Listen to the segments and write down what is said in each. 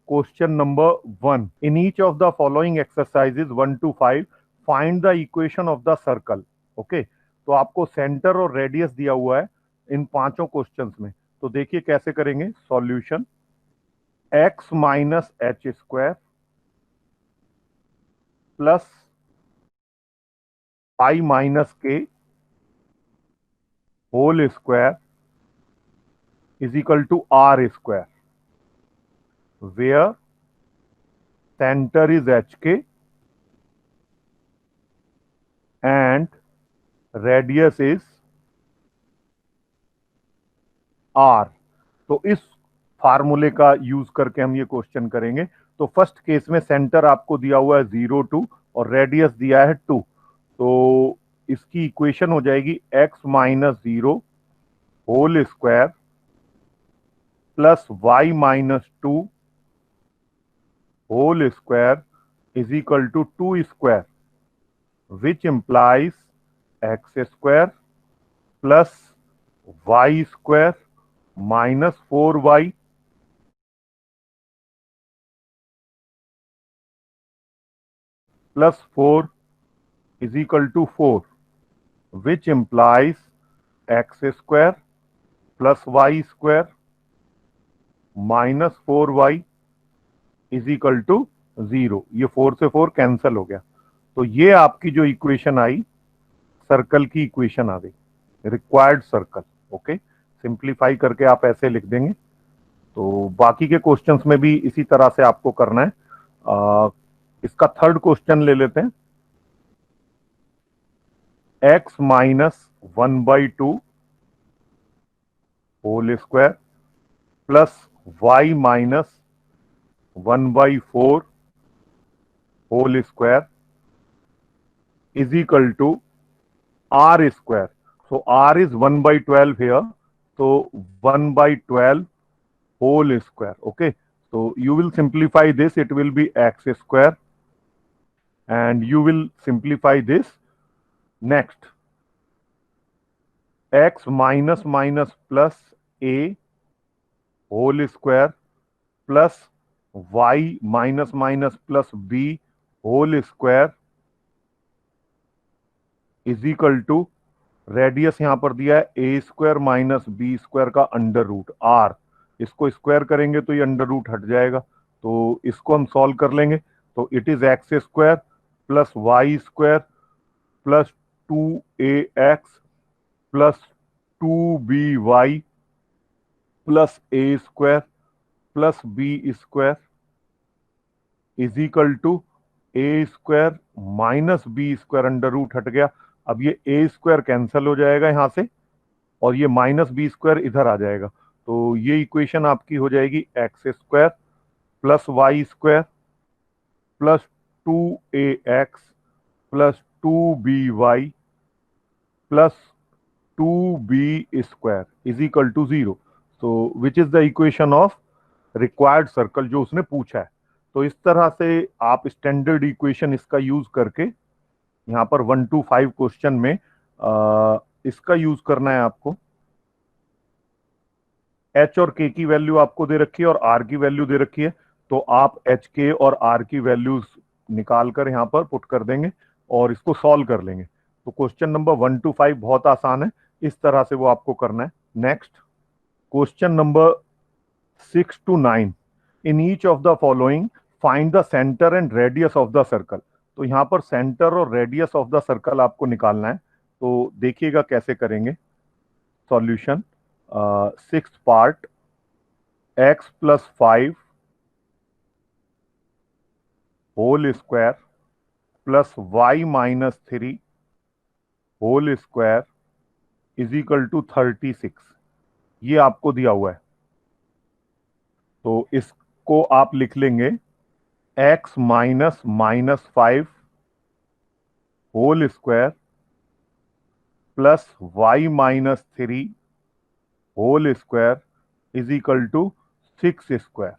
Question number 1। In each of the following exercises 1 to 5 find the equation of the circle. Okay, तो आपको centre और radius दिया हुआ है इन पांचों क्वेश्चंस में। तो देखिए कैसे करेंगे solution. x minus h square plus pi minus k whole square is equal to r square, where centre is h k and radius is r. तो इस फार्मूले का यूज करके हम ये क्वेश्चन करेंगे। तो फर्स्ट केस में सेंटर आपको दिया हुआ है 0 2 और रेडियस दिया है 2। तो इसकी इक्वेशन हो जाएगी x minus 0 whole square plus y minus 2 whole square is equal to 2 square, which implies x square plus y square minus 4y plus 4 is equal to 4, which implies x square plus y square minus 4y is equal to 0। ये 4 से 4 cancel हो गया। तो ये आपकी जो equation आई, circle की equation आ गई, रिक्वायर्ड सर्कल। ओके, सिंप्लीफाई करके आप ऐसे लिख देंगे। तो बाकी के क्वेश्चंस में भी इसी तरह से आपको करना है। इसका थर्ड क्वेश्चन ले लेते हैं। x minus 1/2 whole square plus y minus 1/4 whole square is equal to r square. So r is 1/12 here, so 1/12 whole square। okay, so you will simplify this, it will be x square, and you will simplify this next x minus minus plus a whole square plus y minus minus plus b whole square is equal to, radius यहां पर दिया है A square minus B square का under root R. इसको square करेंगे तो ये under root हट जाएगा, तो इसको हम सॉल्व कर लेंगे। तो it is x square plus y square plus 2ax plus 2by plus A square plus B square is equal to A square minus B square, under root हट गया। अब ये ए स्क्वायर कैंसिल हो जाएगा यहां से और ये माइनस बी स्क्वायर इधर आ जाएगा। तो ये इक्वेशन आपकी हो जाएगी x square plus y square plus 2ax plus 2by plus 2b square is equal to 0। So which is the equation of required circle जो उसने पूछा है। तो इस तरह से आप स्टैंडर्ड इक्वेशन इसका यूज करके यहां पर 1 to 5 क्वेश्चन में इसका यूज करना है आपको। एच और के की वैल्यू आपको दे रखी है और आर की वैल्यू दे रखी है, तो आप एच के और आर की वैल्यूज निकाल कर यहां पर पुट कर देंगे और इसको सॉल्व कर लेंगे। तो क्वेश्चन नंबर 1 to 5 बहुत आसान है, इस तरह से वो आपको करना है। Next question number 6 to 9। In each of the following find the centre and radius of the circle. तो यहां पर सेंटर और रेडियस ऑफ द सर्कल आपको निकालना है। तो देखिएगा कैसे करेंगे solution. 6th part, x plus 5 whole square plus y minus 3 whole square is equal to 36। ये आपको दिया हुआ है, तो इसको आप लिख लेंगे x minus minus 5 whole square plus y minus 3 whole square is equal to 6 square.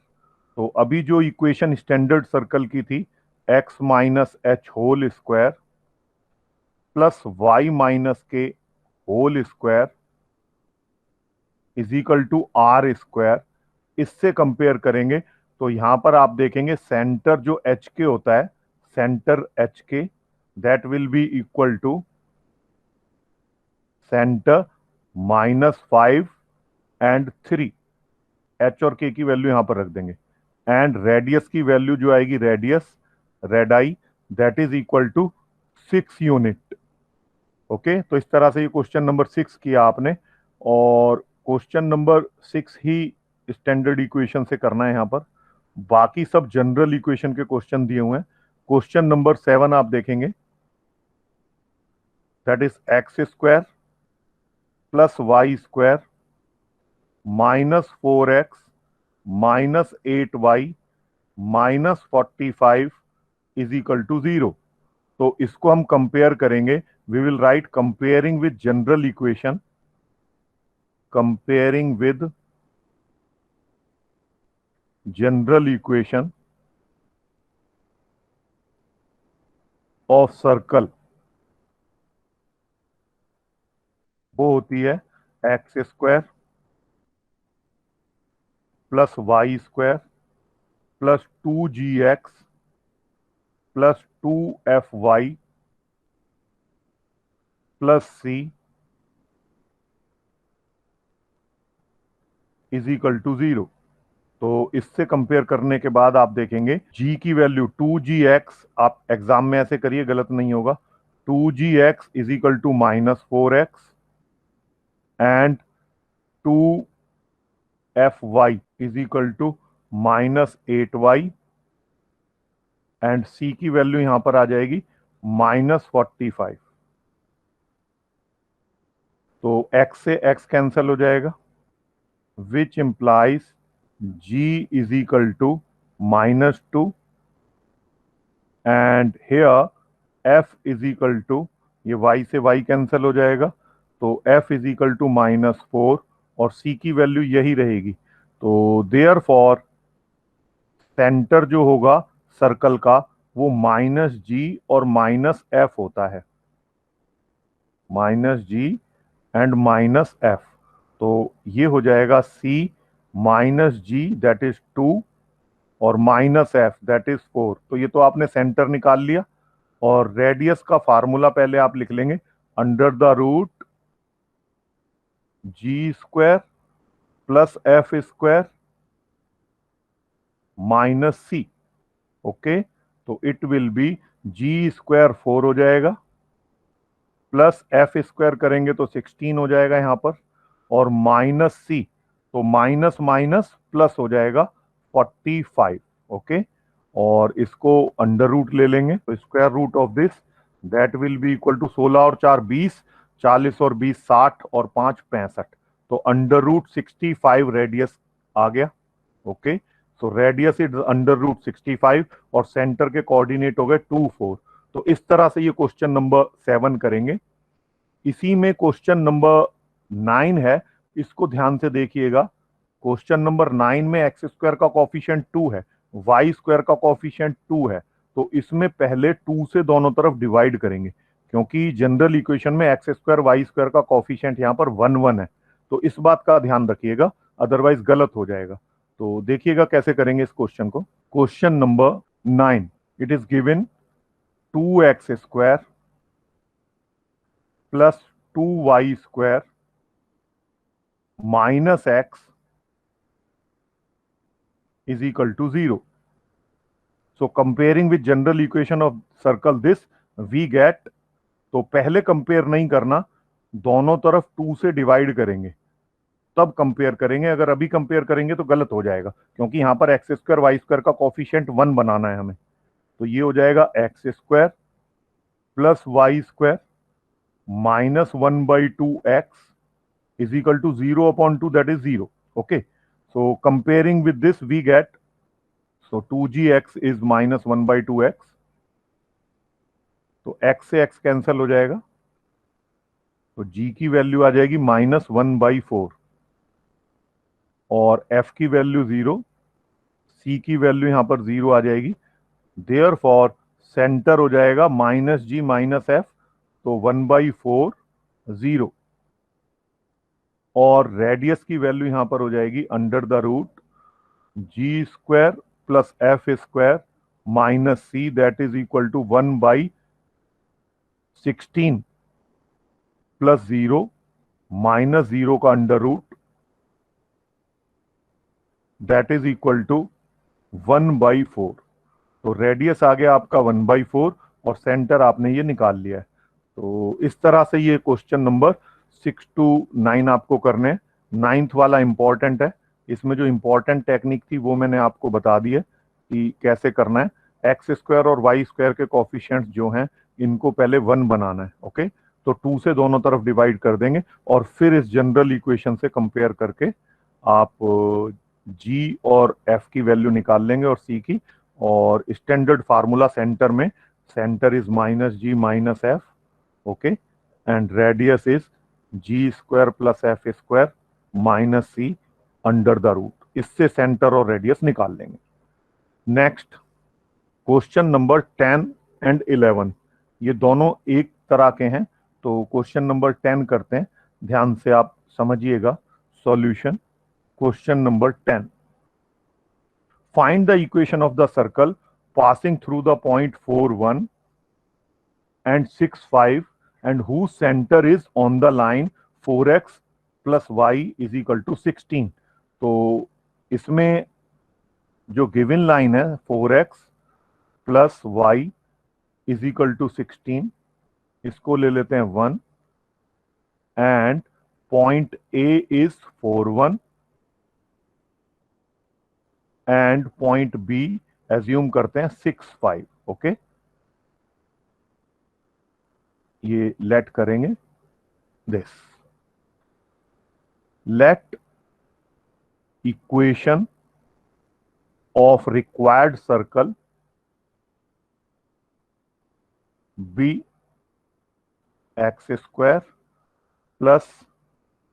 तो अभी जो इक्वेशन स्टैंडर्ड सर्कल की थी, x minus h whole square plus y minus k whole square is equal to r square, इससे compare करेंगे तो यहां पर आप देखेंगे सेंटर जो एच के होता है, centre H K, that will be equal to centre -5 and 3। H और के की वैल्यू यहां पर रख देंगे एंड रेडियस की वैल्यू जो आएगी, रेडियस रेड आई, that is equal to 6 unit. Okay, तो इस तरह से ये क्वेश्चन नंबर 6 किया आपने। और क्वेश्चन नंबर 6 ही स्टैंडर्ड इक्वेशन से करना है यहां पर, बाकी सब जनरल इक्वेशन के क्वेश्चन दिए हुए हैं। क्वेश्चन नंबर 7 आप देखेंगे, that is x square plus y square -4x -8y -45 is equal to 0। तो इसको हम कंपेयर करेंगे, we will write comparing with general equation, comparing with general equation of circle. वो होती है x square plus y square plus 2gx plus 2fy plus c is equal to 0। तो इससे compare करने के बाद आप देखेंगे g की वैल्यू 2gx, आप एग्जाम में ऐसे करिए गलत नहीं होगा, 2gx is equal to -4x and 2fy is equal to -8y and c की वैल्यू यहां पर आ जाएगी -45। तो x से x कैंसिल हो जाएगा, which implies g is equal to -2 and here f is equal to, ये y से y कैंसिल हो जाएगा, तो f इज इक्वल टू -4 और c की वैल्यू यही रहेगी। तो देयर फॉर सेंटर जो होगा सर्कल का वो -g और -f होता है, -g एंड -f। तो ये हो जाएगा c -g दैट इज 2 और -f दैट इज 4। तो ये तो आपने सेंटर निकाल लिया। और रेडियस का फार्मूला पहले आप लिख लेंगे, under the root g square plus f square -c। Okay, तो it will be g square 4 हो जाएगा प्लस एफ स्क्वायर करेंगे तो 16 हो जाएगा यहां पर, और -c, तो माइनस माइनस प्लस हो जाएगा 45। ओके, और इसको अंडर रूट ले लेंगे, तो square root of this that will be equal to 16 और 4 20, 40 और 20 60 और 5 65। तो अंडर रूट 65 रेडियस आ गया। Okay, so radius is under root 65 और सेंटर के कोऑर्डिनेट हो गए 2 4। तो इस तरह से ये क्वेश्चन नंबर 7 करेंगे। इसी में क्वेश्चन नंबर 9 है, इसको ध्यान से देखिएगा। क्वेश्चन नंबर 9 में एक्स स्क्वायर का कॉफिशिएंट 2 है, वाई स्क्वायर का कॉफिशिएंट 2 है, तो इसमें पहले 2 से दोनों तरफ डिवाइड करेंगे, क्योंकि जनरल इक्वेशन में एक्स स्क्वायर वाई स्क्वायर का कॉफिशिएंट यहाँ पर 1 1 है। तो इस बात का ध्यान रखिएगा, अदरवाइज गलत हो जाएगा। तो देखिएगा कैसे करेंगे इस क्वेश्चन को। Question number 9, it is given 2x square plus 2y square -x is equal to 0. So comparing with general equation of circle this we get, तो पहले कंपेयर नहीं करना, दोनों तरफ 2 से डिवाइड करेंगे तब कंपेयर करेंगे। अगर अभी कंपेयर करेंगे तो गलत हो जाएगा, क्योंकि यहां पर एक्स स्क्वायर वाई स्क्वायर का कॉफिशिएंट 1 बनाना है हमें। तो ये हो जाएगा x square plus y square -1/2x is equal to 0/2, that is 0. Okay, so comparing with this we get, so 2gx is -1/2x, तो x से x कैंसिल हो जाएगा, तो g की वैल्यू आ जाएगी -1/4 और f की वैल्यू 0, c की वैल्यू यहां पर 0 आ जाएगी। देयर फॉर सेंटर हो जाएगा -g -f, तो 1/4 0, और रेडियस की वैल्यू यहां पर हो जाएगी under the root g square plus F square minus c that is equal to 1/16 plus 0 minus 0 का under root that is equal to 1/4। तो रेडियस आ गया आपका 1/4 और सेंटर आपने ये निकाल लिया है। तो इस तरह से ये क्वेश्चन नंबर 6 to 9 आपको करने हैं। 9th वाला इंपॉर्टेंट है। इसमें जो इंपॉर्टेंट टेक्निक थी वो मैंने आपको बता दी है कि कैसे करना है। एक्स स्क्वायर और वाई स्क्वायर के कोफिशिएंट्स जो हैं इनको पहले 1 बनाना है। ओके, तो 2 से दोनों तरफ डिवाइड कर देंगे और फिर इस जनरल इक्वेशन से कंपेयर करके आप जी और एफ की वैल्यू निकाल लेंगे और सी की। और स्टैंडर्ड फार्मूला सेंटर में, centre is minus G minus F, okay, and radius is G square plus F square minus C under the root. इससे सेंटर और रेडियस निकाल लेंगे। नेक्स्ट क्वेश्चन नंबर 10 एंड 11, ये दोनों एक तरह के हैं। तो क्वेश्चन नंबर 10 करते हैं, ध्यान से आप समझिएगा solution. Question number 10, find the equation of the circle passing through the point 4 1 and 6 5 and whose center is on the line 4x plus y is equal to 16। तो इसमें जो गिवन लाइन है 4x plus y is equal to 16, इसको ले लेते हैं 1 and point A is 4 1 and point B assume करते हैं 6 5। ओके, ये लेट करेंगे this, let equation of required circle be x square plus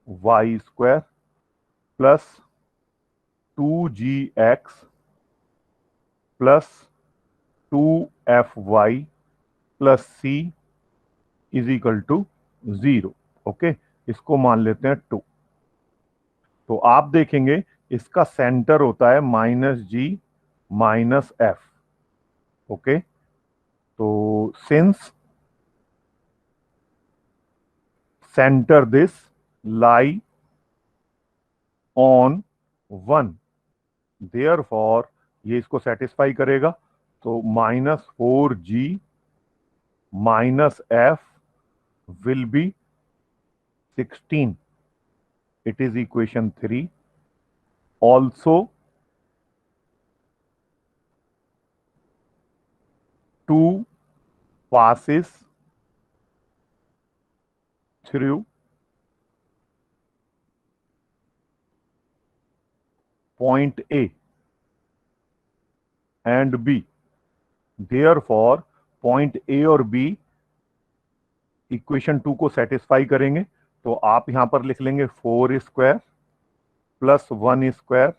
y square plus 2gx plus 2fy plus c is equal to 0। Okay, इसको मान लेते हैं 2। तो आप देखेंगे इसका सेंटर होता है minus G minus F. Okay, तो since centre this lie on 1, therefore ये इसको सेटिस्फाई करेगा। तो -4g minus F will be 16। It is equation 3। Also 2 passes through point A and B, therefore point A और B equation 2 को satisfy करेंगे। तो आप यहां पर लिख लेंगे 4 square plus 1 square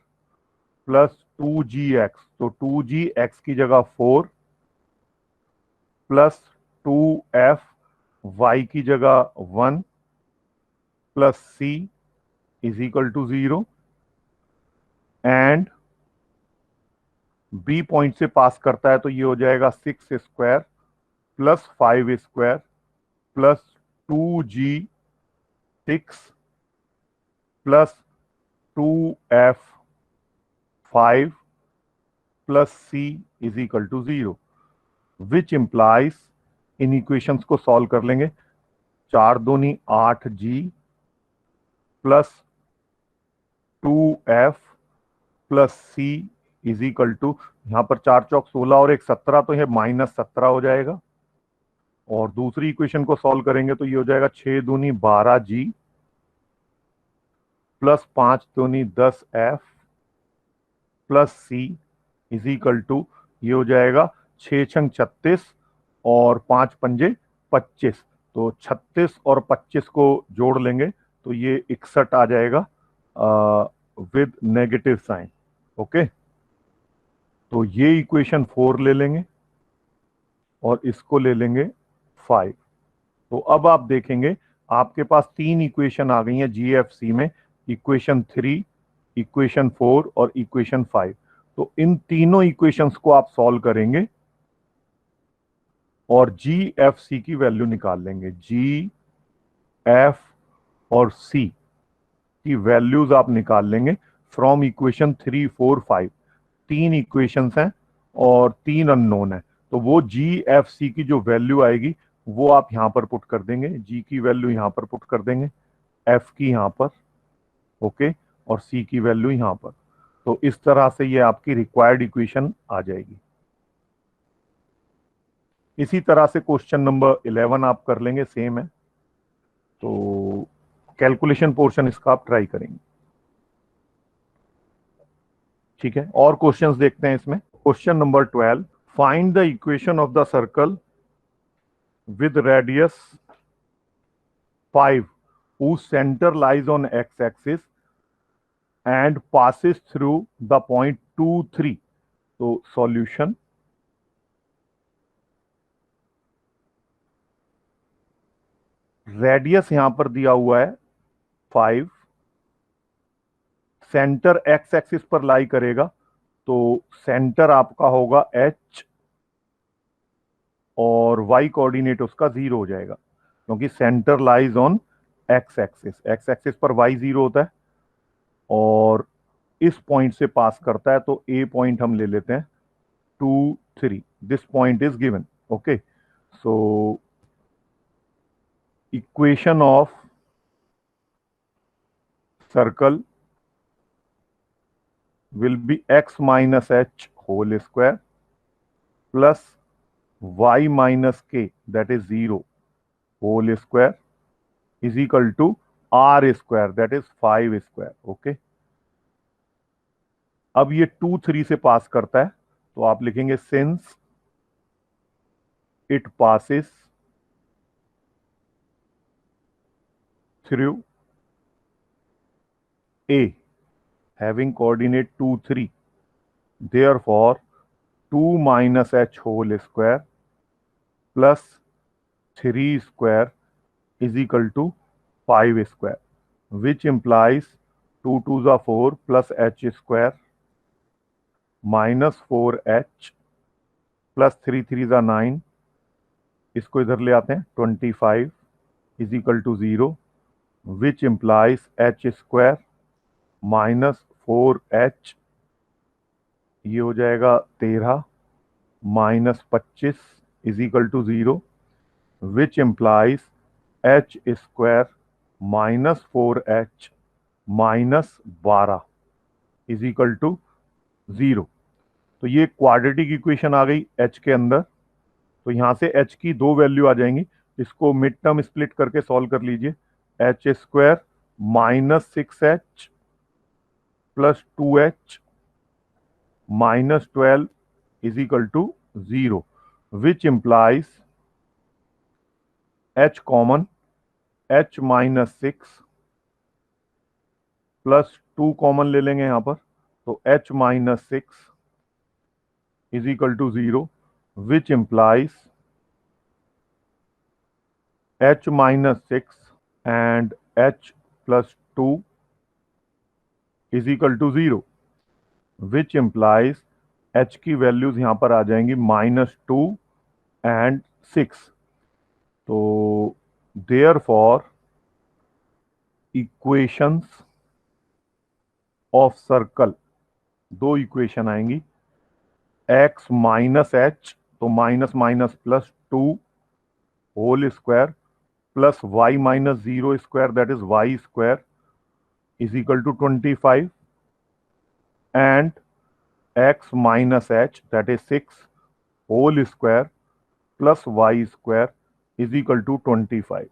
plus 2gx। तो 2gx की जगह 4 प्लस 2f y की जगह 1 plus c is equal to 0 and B point से पास करता है तो ये हो जाएगा 6 square plus 5 square plus 2g6 plus 2f5 plus c is equal to 0, which implies, इन इक्वेशंस को सॉल्व कर लेंगे, 4 दूनी 8g plus 2f plus c is equal to, यहां पर 4 चौक 16 और 1 17, तो यह -17 हो जाएगा। और दूसरी इक्वेशन को सॉल्व करेंगे तो ये हो जाएगा 6 दूनी 12g प्लस 5 दूनी 10f plus c is equal to, ये हो जाएगा 6 छंग 36 और 5 पंजे 25। तो 36 और 25 को जोड़ लेंगे तो ये 61 आ जाएगा विद नेगेटिव साइन। ओके, तो ये इक्वेशन 4 ले लेंगे और इसको ले लेंगे 5। तो अब आप देखेंगे आपके पास 3 इक्वेशन आ गई हैं जीएफसी में, इक्वेशन 3, इक्वेशन 4 और इक्वेशन 5। तो इन तीनों इक्वेशंस को आप सॉल्व करेंगे और जी एफ सी की वैल्यू निकाल लेंगे। जी एफ और सी की वैल्यूज आप निकाल लेंगे फ्रॉम इक्वेशन 3, 4, 5। तीन इक्वेशंस हैं और तीन अननोन है, तो वो जी एफ सी की जो वैल्यू आएगी वो आप यहां पर पुट कर देंगे। जी की वैल्यू यहां पर पुट कर देंगे, एफ की यहां पर, ओके, और सी की वैल्यू यहां पर। तो इस तरह से ये आपकी रिक्वायर्ड इक्वेशन आ जाएगी। इसी तरह से क्वेश्चन नंबर 11 आप कर लेंगे, सेम है। तो कैलकुलेशन पोर्शन इसका आप ट्राई करेंगे, ठीक है। और क्वेश्चंस देखते हैं इसमें। Question number 12, find the equation of the circle with radius 5 whose center lies on x axis and passes through the point 2, 3। तो सॉल्यूशन, रेडियस यहां पर दिया हुआ है 5, सेंटर एक्स एक्सिस पर लाई करेगा, तो सेंटर आपका होगा एच और वाई कोऑर्डिनेट उसका 0 हो जाएगा, क्योंकि centre lies on x axis. X axis पर वाई 0 होता है और इस पॉइंट से पास करता है, तो ए पॉइंट हम ले लेते हैं 2, 3। This point is given, okay. So equation of circle will be x minus h whole square plus y minus k, that is 0, whole square is equal to r square, that is 5 square, okay। अब ये 2, 3 से pass करता है, तो आप लिखेंगे since it passes through a having coordinate 2, 3, therefore 2 minus h whole square plus 3 square is equal to 5 square, which implies 2 2s are 4 plus h square minus 4h plus 3 3s are 9। इसको इधर ले आते हैं, 25 is equal to 0, which implies h square minus 4h, ये हो जाएगा 13 minus 25 is equal to 0, which implies h square minus 4h minus 12 is equal to 0। तो ये क्वाड्रेटिक इक्वेशन आ गई h के अंदर। तो यहां से h की दो वैल्यू आ जाएंगी, इसको मिड टर्म स्प्लिट करके सॉल्व कर लीजिए। H square minus 6h plus 2h minus 12 is equal to 0, which implies h common, h minus 6 plus 2 common ले लेंगे यहां पर, तो h minus 6 is equal to 0, which implies h minus 6 and h plus 2 is equal to 0, which implies h की values यहां पर आ जाएंगी -2 and 6। तो therefore इक्वेशंस ऑफ सर्कल, दो इक्वेशन आएंगी, x माइनस एच, तो minus minus plus 2 whole square plus y minus 0 square, that is y square is equal to 25, and x minus h that is 6 whole square plus y square is equal to 25।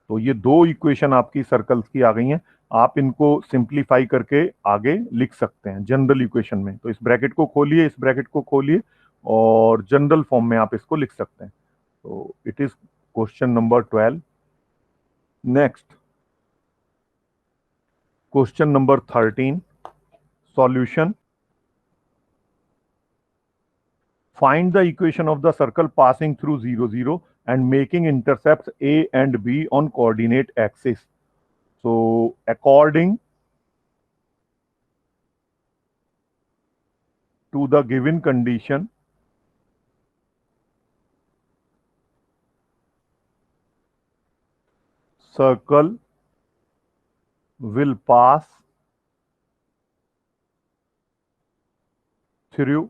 तो ये दो equation आपकी circles की आ गई हैं। आप इनको simplify करके आगे लिख सकते हैं जनरल इक्वेशन में। तो इस ब्रैकेट को खोलिए, इस ब्रैकेट को खोलिए और जनरल फॉर्म में आप इसको लिख सकते हैं। तो it is question number 12। Next question number 13, solution. Find the equation of the circle passing through 0, 0 and making intercepts A and B on coordinate axis. So according to the given condition, circle will pass through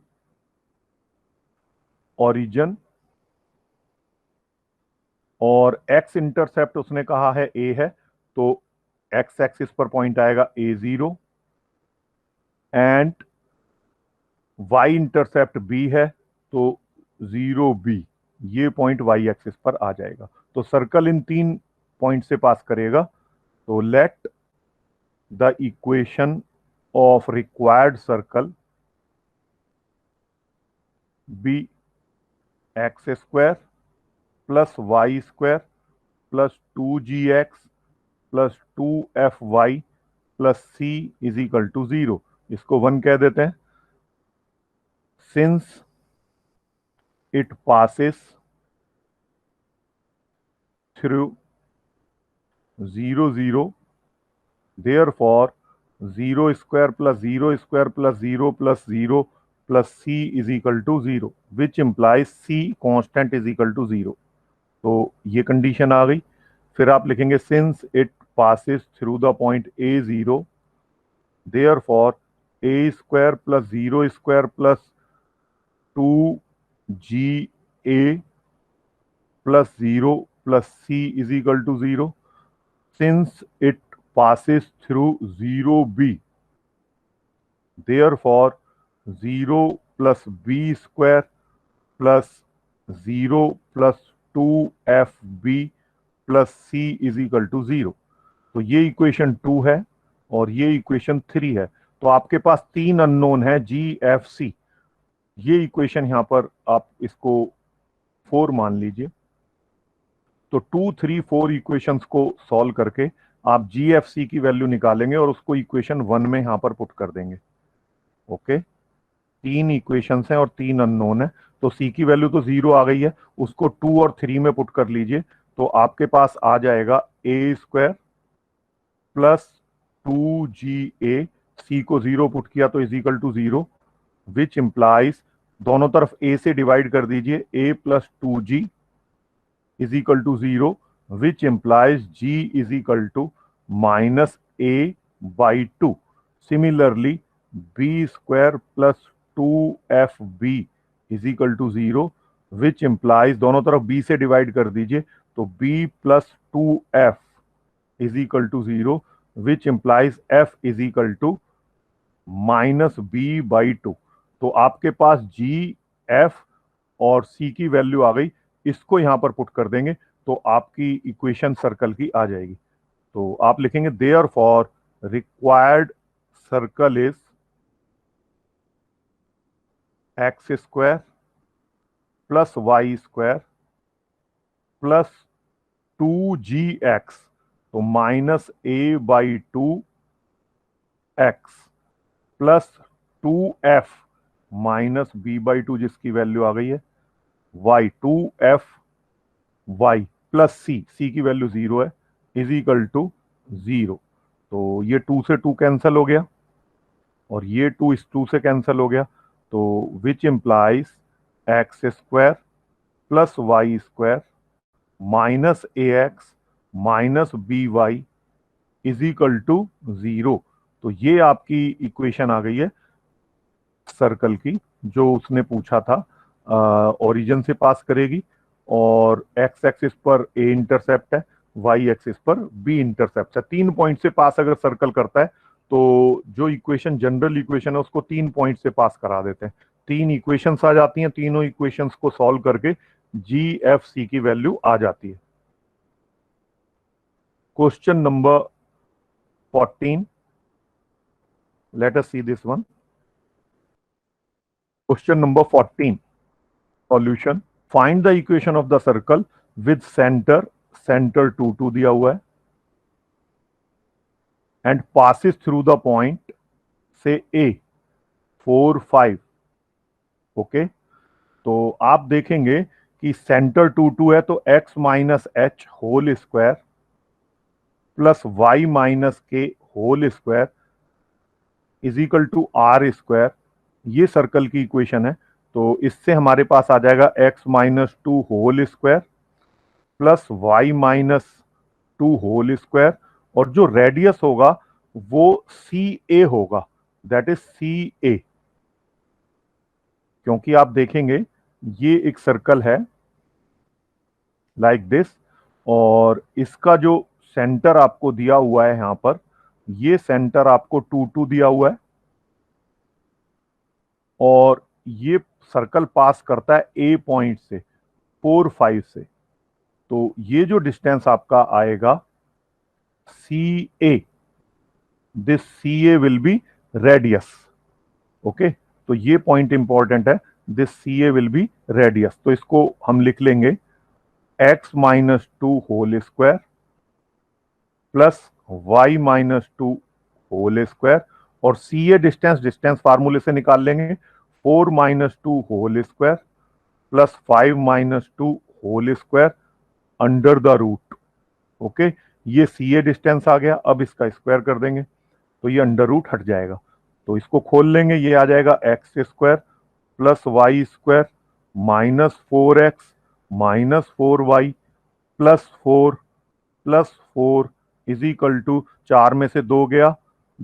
origin, और x intercept उसने कहा है a है, तो x axis पर point आएगा a0, and y intercept b है तो 0b, ये पॉइंट y एक्सिस पर आ जाएगा। तो सर्कल इन तीन पॉइंट से पास करेगा। तो let the equation of required circle be x square plus y square plus 2gx plus 2fy plus c is equal to 0। इसको 1 कह देते हैं। Since it passes through 0 0, therefore 0 square plus 0 square plus 0 plus 0 plus c is equal to 0, which implies c constant is equal to 0। तो ये condition आ गई। फिर आप लिखेंगे since it passes through the point a0, therefore a square plus 0 square plus 2ga plus 0 plus c is equal to 0। Since it passes through 0b, therefore 0 plus b square plus 0 plus 2fb plus c is equal to 0। तो ये equation 2 है और ये equation 3 है। तो आपके पास तीन unknown है जी एफ सी। ये इक्वेशन यहां पर आप इसको 4 मान लीजिए। तो 2 3 4 इक्वेशंस को सॉल्व करके आप जी एफ सी की वैल्यू निकालेंगे और उसको इक्वेशन 1 में यहां पर पुट कर देंगे। ओके, तीन इक्वेशंस हैं और तीन अननोन है। तो सी की वैल्यू तो 0 आ गई है, उसको 2 और 3 में पुट कर लीजिए। तो आपके पास आ जाएगा ए स्क्वायर प्लस 2ga, सी को 0 पुट किया तो is equal to 0, which implies दोनों तरफ ए से डिवाइड कर दीजिए, a plus 2g is equal to 0, which implies g is equal to minus a by 2। Similarly, b square plus 2fb is equal to 0, which implies दोनों तरफ b से divide कर दीजिए तो b plus 2f is equal to 0, which implies f is equal to minus b by 2। तो आपके पास g, f और c की वैल्यू आ गई। इसको यहां पर पुट कर देंगे तो आपकी इक्वेशन सर्कल की आ जाएगी। तो आप लिखेंगे therefore required circle is x square plus y square plus 2gx, तो minus a by 2x plus 2f minus b by 2, जिसकी वैल्यू आ गई है y, 2f y plus c की वैल्यू 0 है, इज इक्वल टू 0। तो ये 2 से 2 कैंसिल हो गया और ये 2 इस 2 से कैंसिल हो गया। तो which implies x square plus y square minus a x minus b y is equal to 0। तो ये आपकी इक्वेशन आ गई है सर्कल की, जो उसने पूछा था। ओरिजिन से पास करेगी और एक्स एक्सिस पर ए इंटरसेप्ट है, वाई एक्सिस पर बी इंटरसेप्ट है। 3 पॉइंट से पास अगर सर्कल करता है तो जो इक्वेशन जनरल इक्वेशन है उसको 3 पॉइंट से पास करा देते हैं। 3 इक्वेशंस आ जाती हैं, तीनों इक्वेशंस को सॉल्व करके जी एफ सी की वैल्यू आ जाती है। Question number 14, let us see this one. Question number 14, solution. Find the equation of the circle with centre 2 दिया हुआ है and passes through the point से ए 4 5। ओके, तो आप देखेंगे कि सेंटर 2 है तो x minus h whole square plus y minus k whole square is equal to r square, ये सर्कल की इक्वेशन है। तो इससे हमारे पास आ जाएगा x-2 whole square plus y-2 whole square, और जो रेडियस होगा वो सी ए होगा, दैट इज सी ए। क्योंकि आप देखेंगे ये एक सर्कल है लाइक दिस, और इसका जो सेंटर आपको दिया हुआ है यहां पर, ये सेंटर आपको 2 दिया हुआ है, और ये सर्कल पास करता है ए पॉइंट से 4, 5 से। तो ये जो डिस्टेंस आपका आएगा C A, this C A will be radius. Okay, तो ये पॉइंट इंपॉर्टेंट है, this C A will be radius. तो इसको हम लिख लेंगे x-2 whole square plus y-2 whole square, और सी ए डिस्टेंस डिस्टेंस फार्मूले से निकाल लेंगे, 4-2 whole square plus 5-2 whole square under the root. Okay, ये सी ए डिस्टेंस आ गया, अब इसका स्क्वायर कर देंगे तो ये अंडर रूट हट जाएगा। तो इसको खोल लेंगे, ये आ जाएगा x square plus y square -4x -4y +4 is equal to 4 में से 2 गया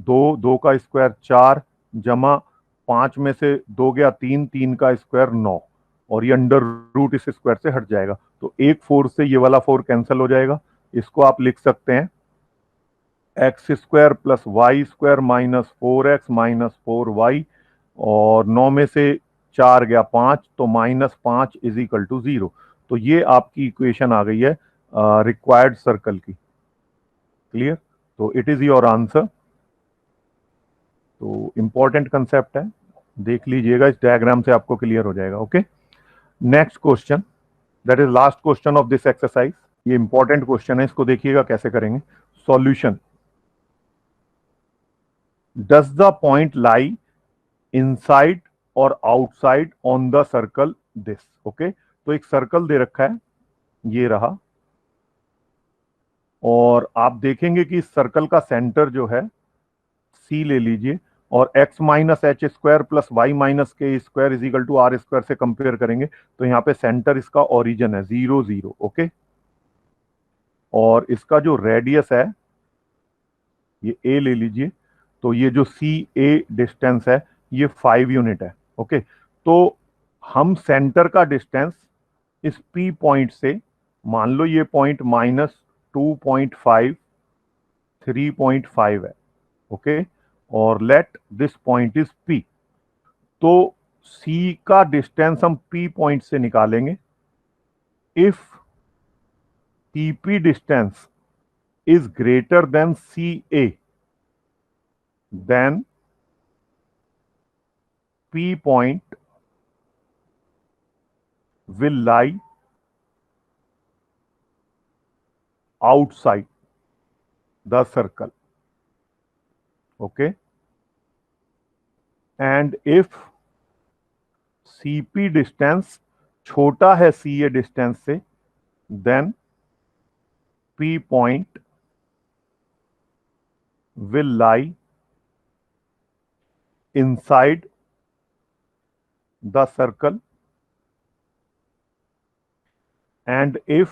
2, 2 का स्क्वायर 4, जमा 5 में से 2 गया 3, 3 का स्क्वायर 9, और ये अंडर रूट इस स्क्वायर से हट जाएगा। तो एक 4 से ये वाला 4 कैंसिल हो जाएगा। इसको आप लिख सकते हैं x square plus y square -4x -4y, और 9 में से 4 गया 5, तो -5 इज इक्वल टू 0। तो ये आपकी इक्वेशन आ गई है रिक्वायर्ड सर्कल की। क्लियर? तो इट इज योर आंसर। तो इंपॉर्टेंट कंसेप्ट है, देख लीजिएगा, इस डायग्राम से आपको क्लियर हो जाएगा। Okay, next question, that is last question of this exercise. ये इंपॉर्टेंट क्वेश्चन है, इसको देखिएगा कैसे करेंगे। Solution, does the point lie inside और outside on the circle this. Okay, तो एक सर्कल दे रखा है, ये रहा, और आप देखेंगे कि इस सर्कल का सेंटर जो है सी ले लीजिए, और x minus h square plus y minus k square is equal to r square से कंपेयर करेंगे, तो यहां पे सेंटर इसका ओरिजिन है 0, 0। ओके, और इसका जो रेडियस है ये a ले लीजिए, तो ये जो सी ए डिस्टेंस है ये 5 यूनिट है। ओके, तो हम सेंटर का डिस्टेंस इस P पॉइंट से, मान लो ये पॉइंट -2.5 3.5 है। ओके, और let this point is P। तो C का डिस्टेंस हम P पॉइंट से निकालेंगे। If PP distance is greater than CA, then P point will lie outside the circle. Okay, and if CP distance छोटा है CA distance से, then P point will lie inside the circle, and if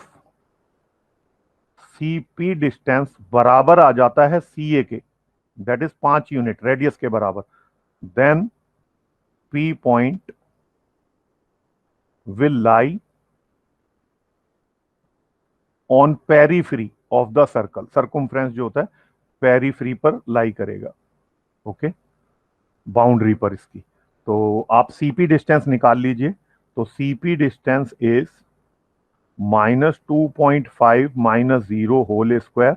CP distance बराबर आ जाता है CA के, that is 5 unit radius के बराबर, then P point will lie on periphery of the circle. Circumference जो होता है पेरीफ्री पर लाई करेगा। ओके, बाउंड्री पर इसकी। तो आप सीपी डिस्टेंस निकाल लीजिए, तो CP distance is -2.5 -0 whole square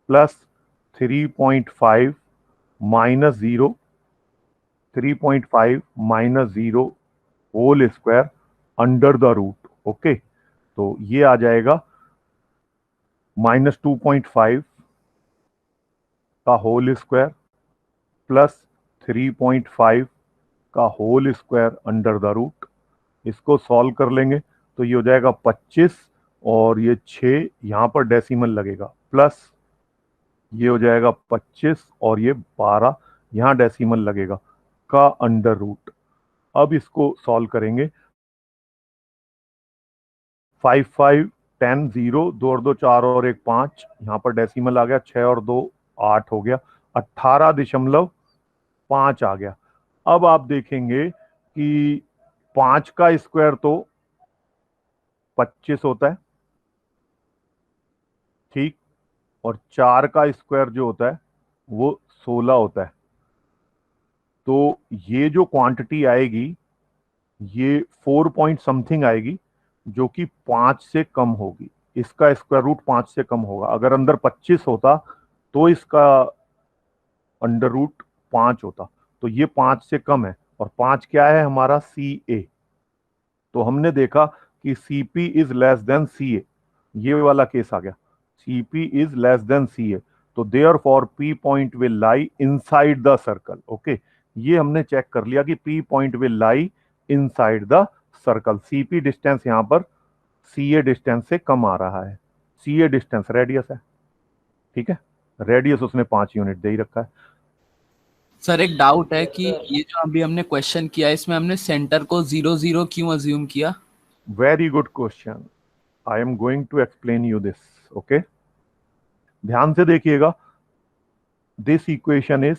plus 3.5 -0 3.5 -0 whole square under the root. Okay, तो ये आ जाएगा -2.5 का होल स्क्वायर प्लस 3.5 का whole square under the root. इसको सॉल्व कर लेंगे तो ये हो जाएगा 25, और ये 6 यहां पर डेसिमल लगेगा, प्लस ये हो जाएगा 25 और ये 12 यहां डेसिमल लगेगा। का अंडर रूट। अब इसको सॉल्व करेंगे। 5 5 10 0, 2 और 2 4 और 1 5, यहां पर डेसिमल आ गया, 6 और 2 8 हो गया, 18.5 आ गया। अब आप देखेंगे कि 5 का स्क्वायर तो 25 होता है, ठीक, और 4 का स्क्वायर जो होता है वो 16 होता है। तो ये जो क्वांटिटी आएगी ये 4 पॉइंट समथिंग आएगी, जो कि 5 से कम होगी। इसका स्क्वायर रूट 5 से कम होगा। अगर अंदर 25 होता तो इसका अंडर रूट 5 होता। तो ये 5 से कम है, और 5 क्या है हमारा, सी ए। तो हमने देखा कि C P is less than C A, ये वाला केस आ गया, C P is less than C A. तो therefore P point will lie inside the circle. Okay, ये हमने चेक कर लिया कि P point will lie inside the circle. C P distance यहां पर सी ए डिस्टेंस से कम आ रहा है। सी ए डिस्टेंस रेडियस है, ठीक है, रेडियस उसने 5 यूनिट दे ही रखा है। सर एक डाउट है कि ये जो अभी हमने क्वेश्चन किया इसमें हमने सेंटर को 0 0 क्यों अज्यूम किया? Very good question, I am going to explain you this. Okay, ध्यान से देखिएगा। This equation is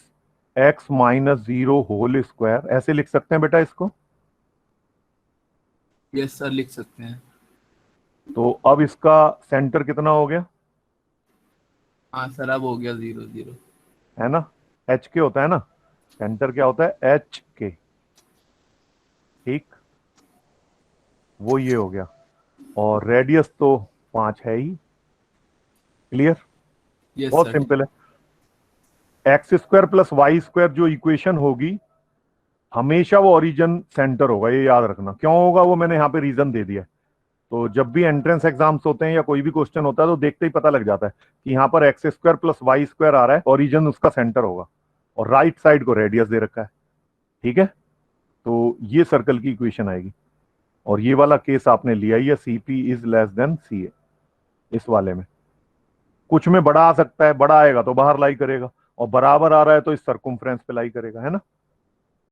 x minus 0 whole square, ऐसे लिख सकते हैं बेटा इसको। यस सर, लिख सकते हैं। तो अब इसका सेंटर कितना हो गया, हाँ सर, अब हो गया 0 0। है ना, एच के होता है ना, सेंटर क्या होता है, एच के, ठीक, वो ये हो गया। और रेडियस तो 5 है ही, क्लियर, यस बहुत सर। सिंपल है। X square plus y square जो इक्वेशन होगी, हमेशा वो ओरिजिन सेंटर होगा, ये याद रखना। क्यों होगा वो मैंने यहाँ पे रीजन दे दिया है। तो जब भी एंट्रेंस एग्जाम्स होते हैं या कोई भी क्वेश्चन होता है तो देखते ही पता लग जाता है कि यहाँ पर x square plus y square आ रहा है, ओरिजिन उसका सेंटर होगा, और राइट साइड को रेडियस दे रखा है, ठीक है। तो ये सर्कल की इक्वेशन आएगी, और ये वाला केस आपने लिया ही है, C P is less than C A. इस वाले में कुछ में बड़ा आ सकता है, बड़ा आएगा तो बाहर लाई करेगा, और बराबर आ रहा है तो इस सर्कुम्फ्रेंस पे लाई करेगा, है ना।